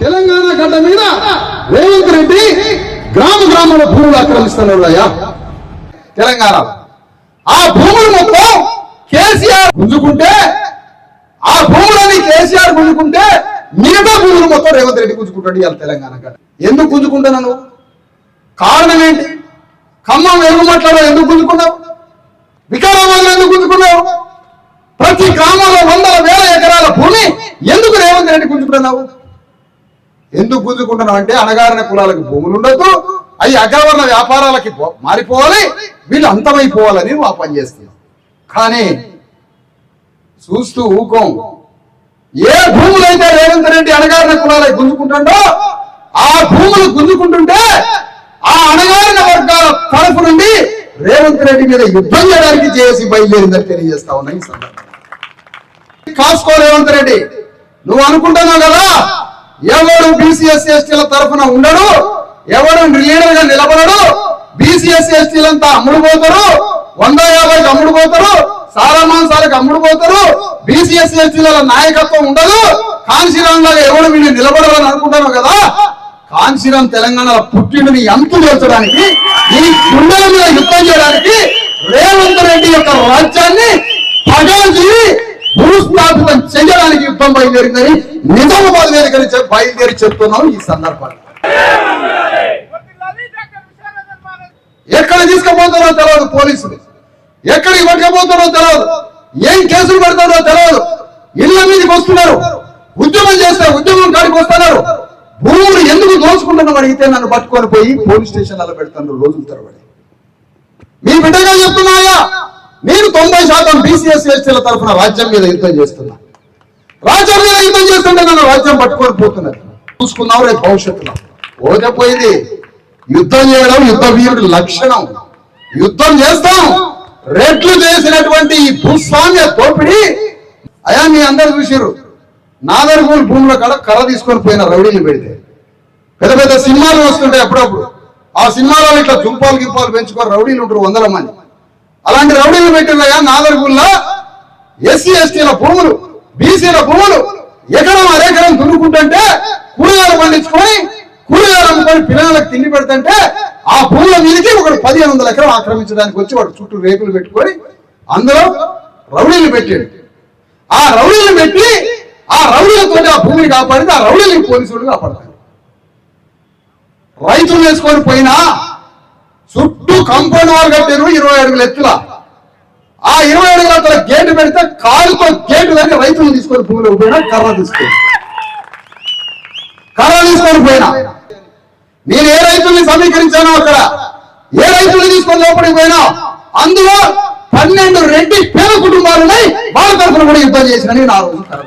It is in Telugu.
తెలంగాణ గడ్డ మీద రేవంత్ రెడ్డి గ్రామ గ్రామాల భూములు ఆక్రమిస్తున్నారు అయ్యా తెలంగాణ. ఆ భూములు మొత్తం కేసీఆర్ గుంజుకుంటే, ఆ భూములని కేసీఆర్ గుంజుకుంటే మిగతా భూములు మొత్తం రేవంత్ రెడ్డి గుంజుకుంటాడు ఇవాళ తెలంగాణ గడ్డ. ఎందుకు గుంజుకుంటున్నాను? కారణం ఏంటి? ఖమ్మం వెలుగుమట్లలో ఎందుకు గుంజుకున్నావు? వికారాబాద్ లో ఎందుకు గుంజుకున్నావు? ప్రతి గ్రామంలో వందల వేల ఎకరాల భూమి ఎందుకు రేవంత్ రెడ్డి గుంజుకుంటున్నావు? ఎందుకు గుంజుకుంటున్నావు అంటే అణగారిన కులాలకు భూములు ఉండొద్దు, అవి అగ్రవర్ణ వ్యాపారాలకి మారిపోవాలి, వీళ్ళు అంతమైపోవాలని ఆ పని చేస్తున్నాం. కానీ చూస్తూ ఊకం. ఏ భూములైతే రేవంత్ రెడ్డి అణగారిన కులాలకు గుంజుకుంటాడో ఆ భూములు గుంజుకుంటుంటే ఆ అణగారిన వర్గాల తరఫు నుండి రేవంత్ రెడ్డి మీద యుద్ధం చేయడానికి చేసి బయలుదేరిందని తెలియజేస్తా ఉన్నా. ఈ సందర్భంగా కాసుకో రేవంత్ రెడ్డి, నువ్వు అనుకుంటున్నావు కదా ఎవడు బీసీఎస్సీ ఎస్టీల తరఫున ఉండడు, ఎవడు లీడర్ గా నిలబడడు, బీసీఎస్సీ ఎస్టీలంతా అమ్ముడుపోతారు, 150కి అమ్ముడుపోతారు, సారా మాంసాలకు అమ్ముడుపోతారు, బీసీఎస్సీ ఎస్టీల నాయకత్వం ఉండదు, కాన్సీరాం లాగా ఎవడు వీళ్ళు నిలబడాలని అనుకుంటున్నావు కదా. కాన్సీరాం తెలంగాణలో పుట్టిండిని ఎంతు చేర్చడానికి, ఈ గుండెల మీద యుద్ధం చేయడానికి రేవంత్ రెడ్డి యొక్క రాజ్యాన్ని పగల్చి భూస్థాపితం చేయడానికి యుద్ధం బయలుదేరిందని నిజామాబాద్ వేదికని బయలుదేరి చెప్తున్నాం. ఈ సందర్భంగా ఎక్కడ తీసుకుపోతారో తెలియదు, పోలీసులు ఎక్కడికి పట్టుకపోతారో తెలియదు, ఏం కేసులు పెడతారో తెలియదు, ఇళ్ల మీదకి వస్తున్నారు, ఉద్యమం చేస్తారు, ఉద్యమం కాడికి వస్తున్నారు. భూములు ఎందుకు దోచుకుంటున్నాం అడిగితే నన్ను పట్టుకొని పోయి పోలీస్ స్టేషన్లలో పెడతాను రోజుల తరబడి. మీ బిడ్డగా చెప్తున్నాయా, నేను 90% బీసీఎస్సీ ఎస్టీల తరఫున రాజ్యం మీద యుద్ధం చేస్తున్నా. రాజ్యం మీద యుద్ధం చేస్తుంటే నన్ను రాజ్యం పట్టుకొని పోతున్నది. చూసుకున్నావు రేపు భవిష్యత్తులో పోతే పోయింది. యుద్ధం చేయడం యుద్ధ వీరుడి లక్షణం. యుద్ధం చేస్తాం. రెట్లు చేసినటువంటి ఈ భూస్వామ్య దోపిడీ అయా మీ అందరు చూసారు. నాదర్గూల్ భూముల కాడ కర్ర తీసుకొని పోయిన రౌడీలు పెడితే పెద్ద పెద్ద సినిమాలు వస్తుంటాయి అప్పుడప్పుడు. ఆ సినిమాలో ఇట్లా జుంపాలు గింపాలు పెంచుకొని రౌడీలు ఉంటారు 100 మంది. అలాంటి రౌడీలు పెట్టినగా నాదర్గుల్లా ఎస్సీ ఎస్టీల భూములు, బీసీల భూములు ఎకరం అరెకరం దున్నుకుంటుంటే కూరగాయలు పండించుకొని కూరగాయలు అమ్ముకొని పిల్లలకు తిండి పెడుతుంటే ఆ భూముల మీదకి ఒకడు 1500 ఎకరం ఆక్రమించడానికి వచ్చి వాడు చుట్టూ రేకులు పెట్టుకొని అందులో రౌడీలు పెట్టాడు. ఆ రౌడీలు పెట్టి ఆ రౌడీలతో ఆ భూమిని కాపాడితే ఆ రౌడీలు పోలీసులు కాపాడతారు. రైతులు వేసుకొని పోయినా చుట్టూ కంపౌండ్ వాల్ కట్టారు 20 అడుగుల ఎత్తుల. ఆ 20 అడుగుల ఎత్తుల గేటు పెడితే కాలుతో గేటు దగ్గర రైతులు తీసుకొని భూమిలోకి పోయినా కర్ర తీసుకొని పోయినా. నేను ఏ రైతుల్ని సమీకరించానో అక్కడ, ఏ రైతుల్ని తీసుకొని లోపలికి పోయినా అందులో 12 రెడ్డి పేద కుటుంబాలున్నాయి. వాళ్ళ తరఫున కూడా యుద్ధం చేసినని నా రోజు కర్ర